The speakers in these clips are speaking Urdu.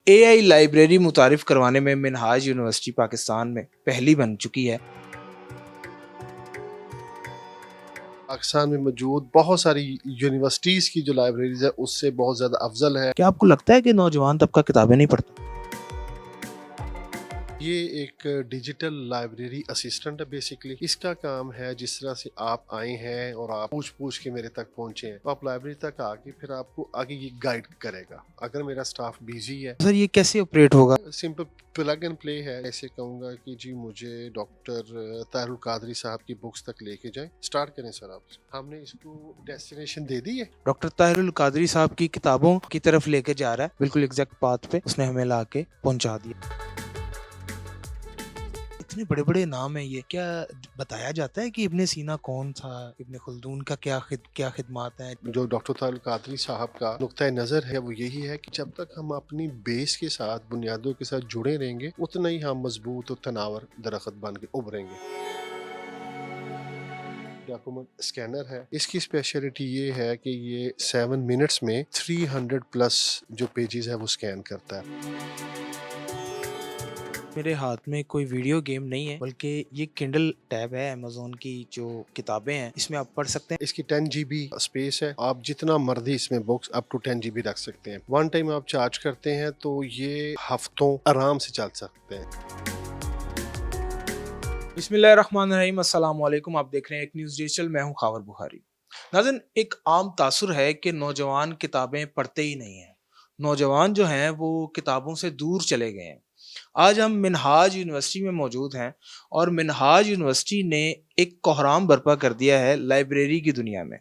اے آئی لائبریری متعارف کروانے میں منہاج یونیورسٹی پاکستان میں پہلی بن چکی ہے۔ پاکستان میں موجود بہت ساری یونیورسٹیز کی جو لائبریریز ہے اس سے بہت زیادہ افضل ہے۔ کیا آپ کو لگتا ہے کہ نوجوان طبقہ کتابیں نہیں پڑھتا؟ یہ ایک ڈیجیٹل لائبریری اسسٹنٹ ہے بیسیکلی۔ اس کا کام ہے جس طرح سے آپ آئے ہیں اور آپ پوچھ کے میرے تک پہنچے ہیں تو آپ لائبریری تک آ کے پھر آپ کو آگے یہ گائیڈ کرے گا۔ اگر میرا سٹاف بیزی ہے، سر یہ کیسے آپریٹ ہوگا؟ سمپل پلگ اینڈ پلے ہے۔ ایسے کہوں گا کہ جی مجھے ڈاکٹر طاہر القادری صاحب کی بکس تک لے کے جائیں، سٹارٹ کریں سر آپ سے۔ ہم نے اس کو ڈیسٹینیشن دے دی ہے۔ ڈاکٹر طاہر القادری صاحب کی کتابوں کی طرف لے کے جا رہا ہے، بالکل ایگزیکٹ پاتھ پہ اس نے ہمیں لا کے پہنچا دیا۔ اتنے بڑے بڑے نام ہیں، یہ کیا بتایا جاتا ہے کہ ابن سینا کون تھا، ابن خلدون کا کیا خدمات ہیں؟ جو ڈاکٹر طاہر القادری صاحب کا نقطۂ نظر ہے وہ یہی ہے کہ جب تک ہم اپنی بیس کے ساتھ، بنیادوں کے ساتھ جڑے رہیں گے، اتنا ہی ہم مضبوط اور تناور درخت بن کے ابھریں گے۔ ڈاکومنٹ اسکینر ہے، اس کی اسپیشلٹی یہ ہے کہ یہ 7 منٹس میں 300 پلس جو پیجز ہے وہ اسکین کرتا ہے۔ میرے ہاتھ میں کوئی ویڈیو گیم نہیں ہے، بلکہ یہ کنڈل ٹیب ہے امیزون کی جو کتابیں ہیں، اس میں آپ پڑھ سکتے ہیں۔ اس کی 10 GB اسپیس ہے، آپ جتنا مرضی اس میں بکس اپ ٹو 10 GB رکھ سکتے ہیں۔ ون ٹائم آپ چارج کرتے ہیں تو یہ ہفتوں آرام سے چل سکتے ہیں۔ بسم اللہ الرحمن الرحیم، السلام علیکم، آپ دیکھ رہے ہیں ایک نیوز ڈیجیٹل، میں ہوں خاور بخاری۔ ناظرین، ایک عام تاثر ہے کہ نوجوان کتابیں پڑھتے ہی نہیں ہیں، نوجوان جو ہیں وہ کتابوں سے دور چلے گئے ہیں۔ آج ہم منہاج یونیورسٹی میں موجود ہیں اور منہاج یونیورسٹی نے ایک کوہرام برپا کر دیا ہے لائبریری کی دنیا میں۔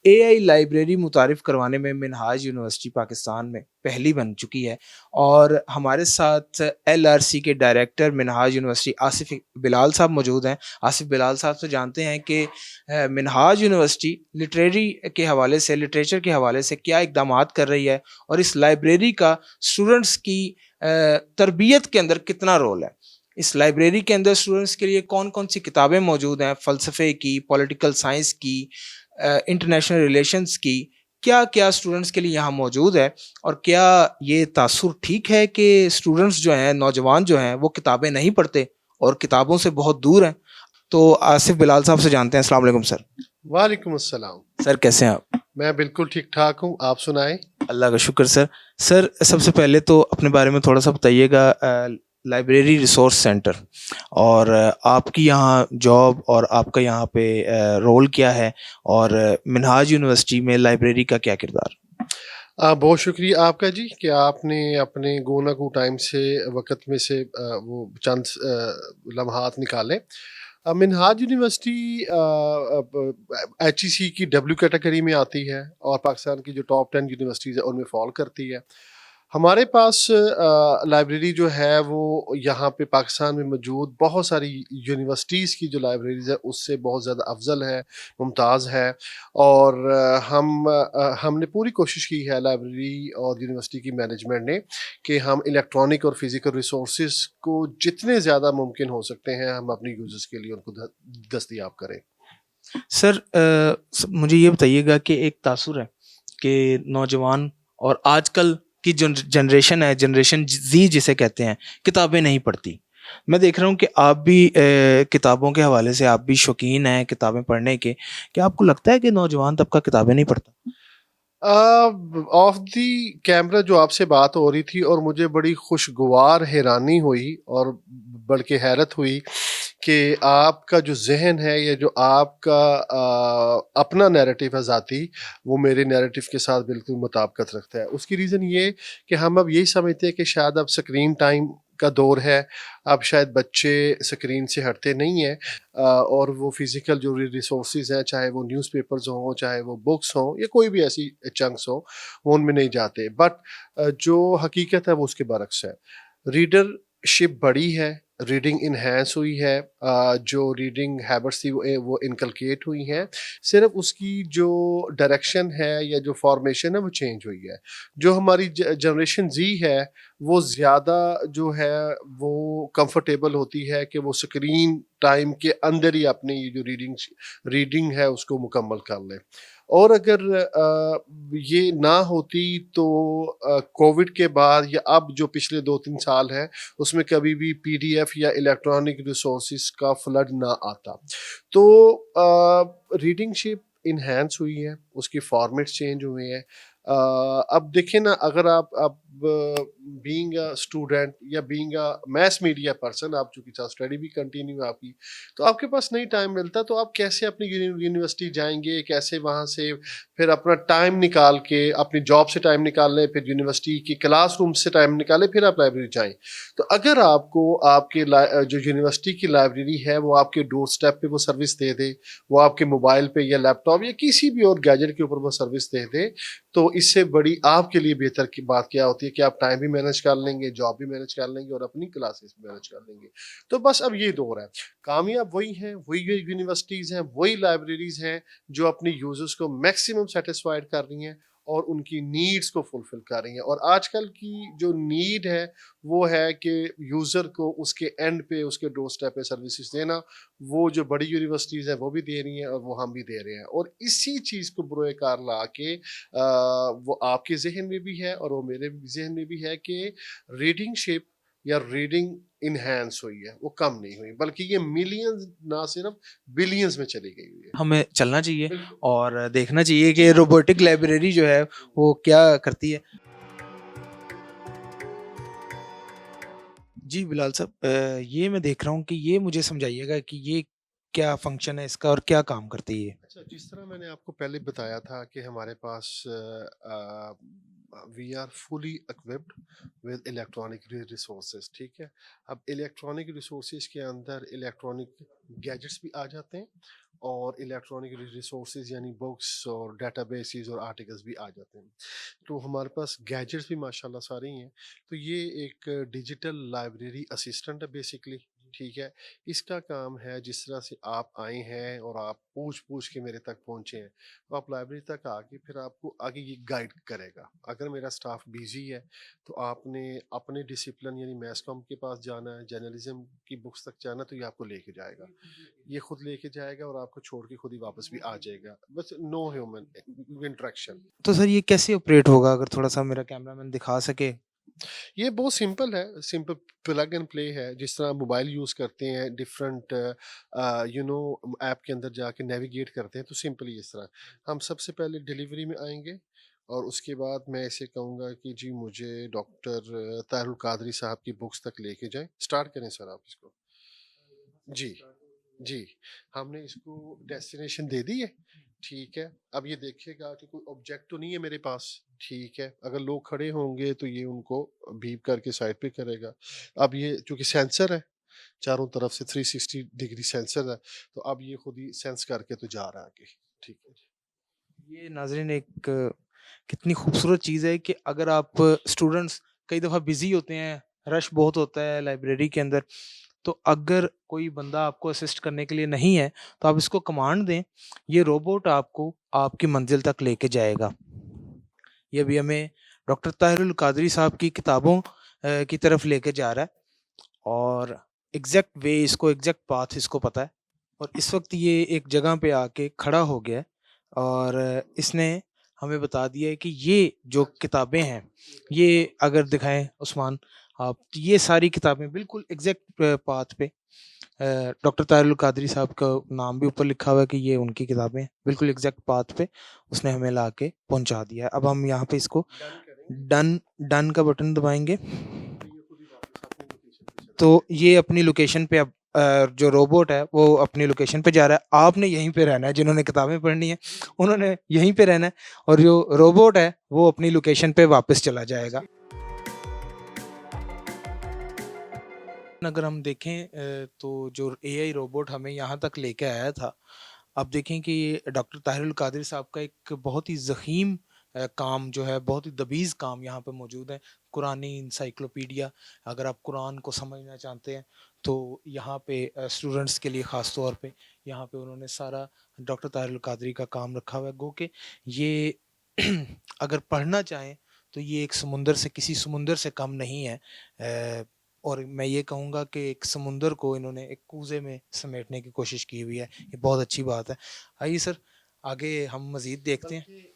اے آئی لائبریری متعارف کروانے میں منہاج یونیورسٹی پاکستان میں پہلی بن چکی ہے، اور ہمارے ساتھ LRC کے ڈائریکٹر منہاج یونیورسٹی آصف بلال صاحب موجود ہیں۔ آصف بلال صاحب سے جانتے ہیں کہ منہاج یونیورسٹی لٹریری کے حوالے سے، لٹریچر کے حوالے سے کیا اقدامات کر رہی ہے، اور اس لائبریری کا اسٹوڈنٹس کی تربیت کے اندر کتنا رول ہے۔ اس لائبریری کے اندر اسٹوڈنٹس کے لیے کون کون سی کتابیں موجود ہیں، فلسفے کی، پولیٹیکل سائنس کی، انٹرنیشنل ریلیشنز کی، کیا کیا اسٹوڈنٹس کے لیے یہاں موجود ہے، اور کیا یہ تاثر ٹھیک ہے کہ اسٹوڈنٹس جو ہیں، نوجوان جو ہیں، وہ کتابیں نہیں پڑھتے اور کتابوں سے بہت دور ہیں؟ تو آصف بلال صاحب سے جانتے ہیں۔ السلام علیکم سر۔ وعلیکم السلام سر کیسے ہیں آپ؟ میں بالکل ٹھیک ٹھاک ہوں، آپ سنائیں۔ اللہ کا شکر سر۔ سر سب سے پہلے تو اپنے بارے میں تھوڑا سا بتائیے گا، لائبریری ریسورس سینٹر، اور آپ کی یہاں جاب اور آپ کا یہاں پہ رول کیا ہے، اور منہاج یونیورسٹی میں لائبریری کا کیا کردار؟ بہت شکریہ آپ کا جی کہ آپ نے اپنے گونا کو ٹائم سے، وقت میں سے وہ چند لمحات نکالے۔ منہاج یونیورسٹی HEC کی W کیٹیگری میں آتی ہے اور پاکستان کی جو ٹاپ 10 یونیورسٹیز ہیں ان میں فال کرتی ہے۔ ہمارے پاس لائبریری جو ہے وہ یہاں پہ پاکستان میں موجود بہت ساری یونیورسٹیز کی جو لائبریریز ہے اس سے بہت زیادہ افضل ہے، ممتاز ہے، اور ہم نے پوری کوشش کی ہے لائبریری اور یونیورسٹی کی مینجمنٹ نے کہ ہم الیکٹرانک اور فزیکل ریسورسز کو جتنے زیادہ ممکن ہو سکتے ہیں ہم اپنی یوزرز کے لیے ان کو دستیاب کریں۔ سر مجھے یہ بتائیے گا کہ ایک تاثر ہے کہ نوجوان اور آج کل کی جو جنریشن ہے، جنریشن زی جسے کہتے ہیں، کتابیں نہیں پڑھتی۔ میں دیکھ رہا ہوں کہ آپ بھی کتابوں کے حوالے سے آپ بھی شوقین ہیں کتابیں پڑھنے کے۔ کیا آپ کو لگتا ہے کہ نوجوان طبقہ کتابیں نہیں پڑھتا؟ آف دی کیمرہ جو آپ سے بات ہو رہی تھی اور مجھے بڑی خوشگوار حیرانی ہوئی اور بلکہ حیرت ہوئی کہ آپ کا جو ذہن ہے یا جو آپ کا اپنا نیریٹو ہے ذاتی، وہ میرے نیریٹو کے ساتھ بالکل مطابقت رکھتا ہے۔ اس کی ریزن یہ کہ ہم اب یہی سمجھتے ہیں کہ شاید اب سکرین ٹائم کا دور ہے، اب شاید بچے سکرین سے ہٹتے نہیں ہیں، اور وہ فزیکل جو ریسورسز ہیں، چاہے وہ نیوز پیپرز ہوں، چاہے وہ بکس ہوں، یا کوئی بھی ایسی چنکس ہوں، وہ ان میں نہیں جاتے۔ بٹ جو حقیقت ہے وہ اس کے برعکس ہے۔ ریڈر شپ بڑی ہے، ریڈنگ انہینس ہوئی ہے، جو ریڈنگ ہیبٹس تھی وہ انکلکیٹ ہوئی ہیں، صرف اس کی جو ڈائریکشن ہے یا جو فارمیشن ہے وہ چینج ہوئی ہے۔ جو ہماری جنریشن زی ہے وہ زیادہ جو ہے وہ کمفرٹیبل ہوتی ہے کہ وہ سکرین ٹائم کے اندر ہی اپنی جو ریڈنگ ہے اس کو مکمل کر لیں۔ اور اگر یہ نہ ہوتی تو کووڈ کے بعد یا اب جو پچھلے 2-3 سال ہیں اس میں کبھی بھی PDF یا الیکٹرانک ریسورسز کا فلڈ نہ آتا. تو ریڈنگ شپ انہینس ہوئی ہے، اس کی فارمیٹس چینج ہوئے ہیں. اب دیکھیں نا، اگر آپ اب بینگ اے اسٹوڈنٹ یا being a mass media person, آپ چونکہ اسٹڈی بھی کنٹینیو ہے آپ کی، تو آپ کے پاس نہیں ٹائم ملتا، تو آپ کیسے اپنی یونیورسٹی جائیں گے، کیسے وہاں سے پھر اپنا ٹائم نکال کے اپنی جاب سے ٹائم نکال لیں، پھر یونیورسٹی کی کلاس روم سے ٹائم نکالیں، پھر آپ لائبریری جائیں. تو اگر آپ کو آپ کے جو یونیورسٹی کی لائبریری ہے وہ آپ کے ڈور اسٹیپ پہ وہ سروس دے دے، وہ آپ کے موبائل پہ یا لیپ ٹاپ یا کسی بھی اور گیجٹ کے اوپر وہ سروس دے دے، تو اس سے بڑی آپ کے لیے بہتر کی بات کیا ہوتی ہے کہ آپ ٹائم بھی مینج کر لیں گے، جاب بھی مینج کر لیں گے اور اپنی کلاسز بھی مینج کر لیں گے. تو بس اب یہ دور ہے. کامیاب وہی ہیں، وہی یونیورسٹیز ہیں، وہی لائبریریز ہیں جو اپنی یوزرز کو میکسیمم سیٹسفائڈ کر رہی ہیں اور ان کی نیڈز کو فلفل کر رہی ہیں. اور آج کل کی جو نیڈ ہے وہ ہے کہ یوزر کو اس کے اینڈ پہ، اس کے ڈور اسٹیپ پہ سروسز دینا. وہ جو بڑی یونیورسٹیز ہیں وہ بھی دے رہی ہیں اور وہ ہم بھی دے رہے ہیں، اور اسی چیز کو بروئے کار لا کے وہ آپ کے ذہن میں بھی ہے اور وہ میرے ذہن میں بھی ہے کہ ریڈنگ شپ یا ریڈنگ انہینس ہوئی ہے، وہ کم نہیں ہوئی، بلکہ یہ ملینز نہ صرف بلینز میں چلی گئی ہوئی ہے. ہمیں چلنا چاہیے بالکل اور دیکھنا چاہیے کہ روبوٹک لائبریری جو ہے وہ کیا کرتی ہے. جی بلال صاحب، یہ میں دیکھ رہا ہوں کہ یہ مجھے سمجھائیے گا کہ یہ کیا فنکشن ہے اس کا اور کیا کام کرتی ہے. اچھا، جس طرح میں نے آپ کو پہلے بتایا تھا کہ ہمارے پاس we are fully occupied with electronic resources. ٹھیک ہے، اب الیکٹرانک ریسورسز کے اندر الیکٹرانک گیجٹس بھی آ جاتے ہیں اور الیکٹرانک ریسورسز یعنی بکس اور ڈیٹا بیسز اور آرٹیکلس بھی آ جاتے ہیں. تو ہمارے پاس گیجٹس بھی ماشاء اللہ سارے ہی ہیں. تو یہ ایک ڈیجیٹل لائبریری اسسٹنٹ ہے بیسکلی. ٹھیک ہے، اس کا کام ہے جس طرح سے آپ آئے ہیں اور آپ پوچھ کے میرے تک پہنچے ہیں، تو آپ لائبریری تک آ کے پھر آپ کو آگے یہ گائیڈ کرے گا. اگر میرا سٹاف بیزی ہے تو آپ نے اپنے ڈسپلن یعنی میس کام کے پاس جانا ہے، جرنلزم کی بکس تک جانا، تو یہ آپ کو لے کے جائے گا، یہ خود لے کے جائے گا اور آپ کو چھوڑ کے خود ہی واپس بھی آ جائے گا. بس نو ہیومن انٹریکشن. تو سر یہ کیسے آپریٹ ہوگا، اگر تھوڑا سا میرا کیمرہ مین دکھا سکے. یہ بہت سمپل ہے، سمپل پلگ اینڈ پلے ہے. جس طرح موبائل یوز کرتے ہیں ڈفرینٹ ایپ کے اندر جا کے نیویگیٹ کرتے ہیں، تو سمپلی اس طرح ہم سب سے پہلے ڈیلیوری میں آئیں گے اور اس کے بعد میں اسے کہوں گا کہ جی مجھے ڈاکٹر طاہر القادری صاحب کی بکس تک لے کے جائیں. اسٹارٹ کریں سر آپ اس کو. جی جی، ہم نے اس کو ڈیسٹینیشن دے دی ہے. ٹھیک ہے، اب یہ دیکھے گا کہ کوئی آبجیکٹ تو نہیں ہے میرے پاس. ٹھیک ہے، اگر لوگ کھڑے ہوں گے تو یہ ان کو بیپ کر کے سائڈ پہ کرے گا. اب یہ چونکہ سینسر ہے، چاروں طرف سے 360 ڈگری سینسر ہے، تو اب یہ خود ہی سینس کر کے تو جا رہا ہے آگے. ٹھیک ہے. یہ ناظرین ایک کتنی خوبصورت چیز ہے کہ اگر آپ اسٹوڈنٹس کئی دفعہ بزی ہوتے ہیں، رش بہت ہوتا ہے لائبریری کے اندر، تو اگر کوئی بندہ آپ کو اسسٹ کرنے کے لیے نہیں ہے تو آپ اس کو کمانڈ دیں، یہ روبوٹ آپ کو آپ کی منزل تک لے کے جائے گا. یہ بھی ہمیں ڈاکٹر طاہر القادری صاحب کی کتابوں کی طرف لے کے جا رہا ہے اور ایگزیکٹ وے اس کو، ایگزیکٹ پاتھ اس کو پتہ ہے. اور اس وقت یہ ایک جگہ پہ آ کے کھڑا ہو گیا ہے اور اس نے ہمیں بتا دیا ہے کہ یہ جو کتابیں ہیں، یہ اگر دکھائیں عثمان آپ، یہ ساری کتابیں بالکل ایگزیکٹ پاتھ پہ، ڈاکٹر طاہر القادری صاحب کا نام بھی اوپر لکھا ہوا ہے کہ یہ ان کی کتابیں بالکل ایگزیکٹ پاتھ پہ اس نے ہمیں لا کے پہنچا دیا ہے. اب ہم یہاں پہ اس کو ڈن کا بٹن دبائیں گے تو یہ اپنی لوکیشن پہ اب جو روبوٹ ہے وہ اپنی لوکیشن پہ جا رہا ہے. آپ نے یہیں پہ رہنا ہے، جنہوں نے کتابیں پڑھنی ہیں انہوں نے یہیں پہ رہنا ہے، اور جو روبوٹ ہے وہ اپنی لوکیشن پہ واپس چلا جائے گا. اگر ہم دیکھیں تو جو اے آئی روبوٹ ہمیں یہاں تک لے کے آیا تھا، آپ دیکھیں کہ ڈاکٹر طاہر القادری صاحب کا ایک بہت ہی ضخیم کام جو ہے، بہت ہی دبیز کام یہاں پہ موجود ہے. قرآنی انسائکلوپیڈیا، اگر آپ قرآن کو سمجھنا چاہتے ہیں تو یہاں پہ اسٹوڈنٹس کے لیے خاص طور پہ یہاں پہ انہوں نے سارا ڈاکٹر طاہر القادری کا کام رکھا ہوا ہے. گو کہ یہ اگر پڑھنا چاہیں تو یہ ایک سمندر سے، کسی سمندر سے کم نہیں ہے. اور میں یہ کہوں گا کہ ایک سمندر کو انہوں نے ایک کوزے میں سمیٹنے کی کوشش کی ہوئی ہے. یہ بہت اچھی بات ہے. آئیے سر آگے ہم مزید دیکھتے ہیں. بلکہ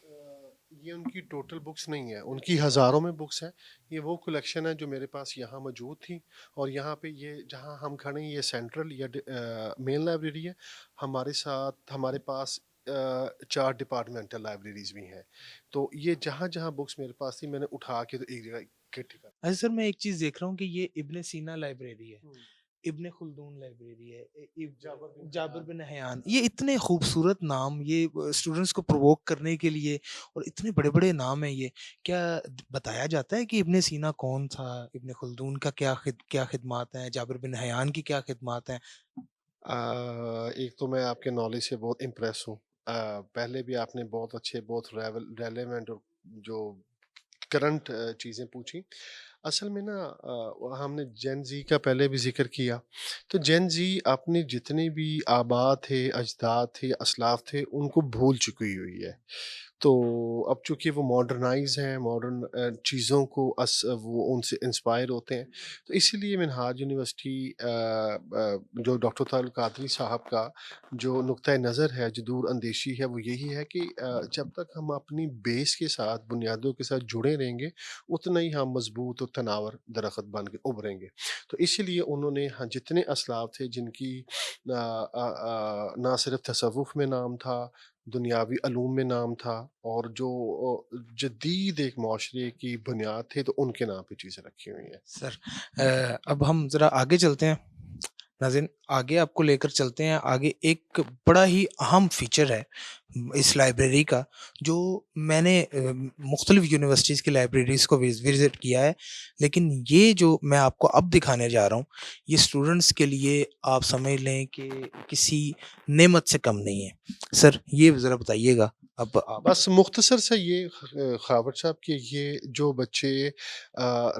یہ ان کی ٹوٹل بکس نہیں ہے، ان کی ہزاروں میں بکس ہیں. یہ وہ کلیکشن ہے جو میرے پاس یہاں موجود تھی، اور یہاں پہ یہ جہاں ہم کھڑے ہیں یہ سینٹرل یا مین لائبریری ہے. ہمارے ساتھ ہمارے پاس 4 ڈپارٹمنٹل لائبریریز بھی ہیں. تو یہ جہاں جہاں بکس میرے پاس تھی میں نے اٹھا کے تو ایک جگہ اکٹھی کر. اچھا سر، میں ایک چیز دیکھ رہا ہوں کہ یہ ابن سینا لائبریری ہے، ابن خلدون لائبریری ہے، جابر بن حیان. یہ اتنے خوبصورت نام، یہ اسٹوڈنٹس کو پرووک کرنے کے لیے، اور اتنے بڑے بڑے نام ہیں. یہ کیا بتایا جاتا ہے کہ ابن سینا کون تھا، ابن خلدون کا کیا خدمات ہیں، جابر بن حیان کی کیا خدمات ہیں؟ ایک تو میں آپ کے نالج سے بہت امپریس ہوں. پہلے بھی آپ نے بہت اچھے، بہت ریلیونٹ اور جو کرنٹ چیزیں پوچھی. اصل میں نا ہم نے جین زی کا پہلے بھی ذکر کیا. تو جین زی اپنے جتنے بھی آبا تھے، اجداد تھے، اسلاف تھے، ان کو بھول چکی ہوئی ہے. تو اب چونکہ وہ ماڈرنائز ہیں، ماڈرن چیزوں کو وہ ان سے انسپائر ہوتے ہیں. تو اسی لیے منہاج یونیورسٹی جو ڈاکٹر طاہر القادری صاحب کا جو نقطۂ نظر ہے، جو دور اندیشی ہے، وہ یہی ہے کہ جب تک ہم اپنی بیس کے ساتھ، بنیادوں کے ساتھ جڑے رہیں گے، اتنا ہی ہم مضبوط اور تناور درخت بن کے ابھریں گے. تو اسی لیے انہوں نے جتنے اسلاف تھے جن کی نہ صرف تصوف میں نام تھا، دنیاوی علوم میں نام تھا، اور جو جدید ایک معاشرے کی بنیاد تھے، تو ان کے نام پہ چیزیں رکھی ہوئی ہیں. سر اب ہم ذرا آگے چلتے ہیں. ناظرین، آگے آپ کو لے کر چلتے ہیں. آگے ایک بڑا ہی اہم فیچر ہے اس لائبریری کا، جو میں نے مختلف یونیورسٹیز کی لائبریریز کو وزٹ کیا ہے، لیکن یہ جو میں آپ کو اب دکھانے جا رہا ہوں، یہ اسٹوڈنٹس کے لیے آپ سمجھ لیں کہ کسی نعمت سے کم نہیں ہے. سر یہ ذرا بتائیے گا. اب آپ بس مختصر سے یہ خاور صاحب کہ یہ جو بچے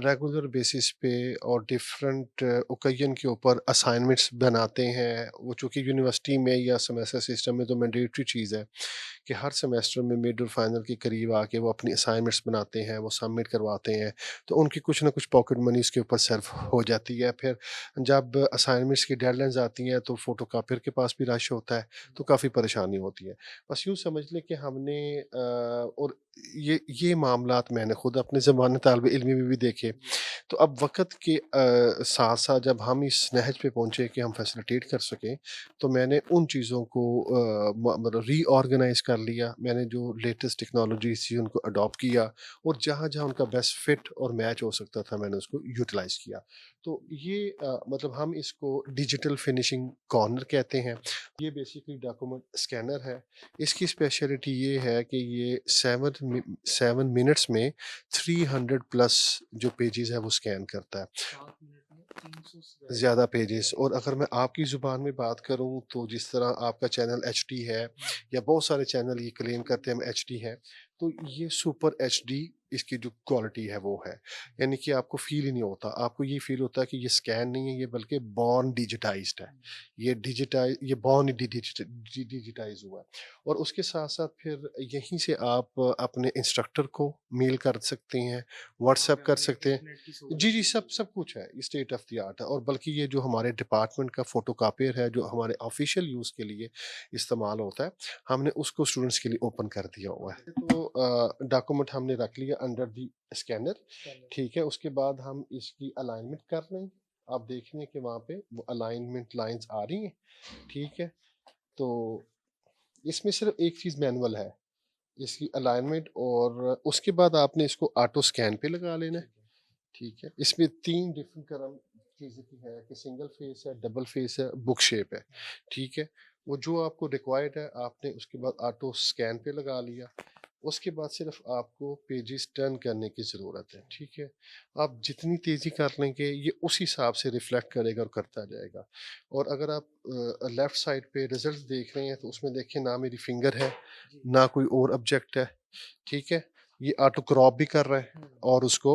ریگولر بیسس پہ اور ڈفرینٹ اوکیجن کے اوپر اسائنمنٹس بناتے ہیں، وہ چونکہ یونیورسٹی میں یا سیمیسٹر سسٹم میں تو مینڈیٹری چیز ہے کہ ہر سیمیسٹر میں مڈ اور فائنل کے قریب آ کے وہ اپنی اسائنمنٹس بناتے ہیں، وہ سبمٹ کرواتے ہیں. تو ان کی کچھ نہ کچھ پاکٹ منی اس کے اوپر صرف ہو جاتی ہے. پھر جب اسائنمنٹس کی ڈیڈ لائنز آتی ہیں تو فوٹو کاپیر کے پاس بھی رش ہوتا ہے، تو کافی پریشانی ہوتی ہے. بس یوں سمجھ لیں کہ ہم نے اور یہ معاملات میں نے خود اپنے زمانے طالب علمی میں بھی دیکھے. تو اب وقت کے ساتھ ساتھ جب ہم اس نہج پہ پہنچے کہ ہم فیسلیٹیٹ کر سکیں، تو میں نے ان چیزوں کو مطلب ری آرگنائز کر لیا. میں نے جو لیٹسٹ ٹیکنالوجیز تھی ان کو اڈاپٹ کیا، اور جہاں جہاں ان کا بیسٹ فٹ اور میچ ہو سکتا تھا میں نے اس کو یوٹیلائز کیا. تو یہ مطلب ہم اس کو ڈیجیٹل فنیشنگ کارنر کہتے ہیں. یہ بیسیکلی ڈاکومنٹ اسکینر ہے. اس کی اسپیشلٹی یہ ہے کہ یہ 7 منٹس میں 300 پلس جو پیجز ہے وہ اسکین کرتا ہے، زیادہ پیجز. اور اگر میں آپ کی زبان میں بات کروں تو جس طرح آپ کا چینل ایچ ڈی ہے، یا بہت سارے چینل یہ کلیم کرتے ہیں ہم ایچ ڈی ہے، تو یہ سپر ایچ ڈی اس کی جو کوالٹی ہے وہ ہے. یعنی کہ آپ کو فیل ہی نہیں ہوتا، آپ کو یہ فیل ہوتا ہے کہ یہ اسکین نہیں ہے، یہ بلکہ بورن ڈیجیٹائزڈ ہے. یہ بورن ڈیجیٹائز ہوا ہے. اور اس کے ساتھ ساتھ پھر یہیں سے آپ اپنے انسٹرکٹر کو میل کر سکتے ہیں، واٹس ایپ کر سکتے ہیں. جی سب کچھ ہے، اسٹیٹ آف دی آرٹ ہے. اور بلکہ یہ جو ہمارے ڈپارٹمنٹ کا فوٹو کاپیر ہے جو ہمارے آفیشیل یوز کے لیے استعمال ہوتا ہے، ہم نے اس کو اسٹوڈنٹس کے لیے اوپن کر دیا ہوا ہے. تو ڈاکومنٹ ہم نے رکھ لیا انڈر دی اسکینر. ٹھیک ہے، اس کے بعد ہم اس کی الائنمنٹ کر لیں. آپ دیکھ لیں کہ وہاں پہ وہ الائنمنٹ لائنز آ رہی ہیں. ٹھیک ہے، تو اس میں صرف ایک چیز مینول ہے، اس کی الائنمنٹ، اور اس کے بعد آپ نے اس کو آٹو اسکین پہ لگا لینا ہے. ٹھیک ہے، اس میں 3 ڈفرنٹ چیزیں کی ہے کہ سنگل فیس ہے، ڈبل فیس ہے، بک شیپ ہے. ٹھیک ہے، وہ جو آپ کو ریکوائرڈ ہے آپ نے اس کے بعد آٹو اسکین پہ لگا لیا. اس کے بعد صرف آپ کو پیجز ٹرن کرنے کی ضرورت ہے. ٹھیک ہے، آپ جتنی تیزی کر لیں گے یہ اس حساب سے ریفلیکٹ کرے گا اور کرتا جائے گا. اور اگر آپ لیفٹ سائڈ پہ ریزلٹ دیکھ رہے ہیں تو اس میں دیکھیں نہ میری فنگر ہے نہ کوئی اور آبجیکٹ ہے. ٹھیک ہے، یہ آٹو کراپ بھی کر رہا ہے اور اس کو